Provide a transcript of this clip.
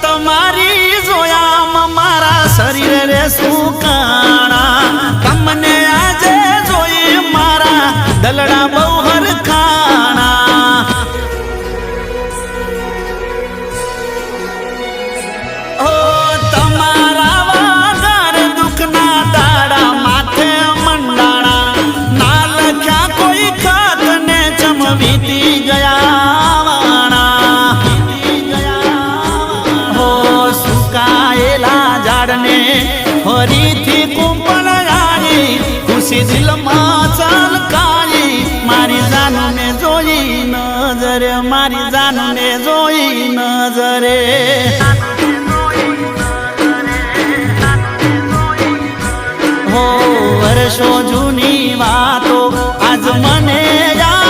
તમારી જોયા મારા શરીર રે સુકાણા તમને આજે જોઈ મારા દલડા બહુ હરખાણા ઓ તમારા વાગર દુખના દાડા માથે મંડાણા ના લખ્યા કોઈ ખાત ને ચમવીતી ગયા વાણા હો સુકાયેલા ઝાડને ફરીથી કુંપણ આવી ખુશી દિલમાં ચલકાઈ મારી જાનને જોઈ નજરે મારી જાનને જોઈ નજરે હો વર્ષો જૂની વાતો આજ મને યાદ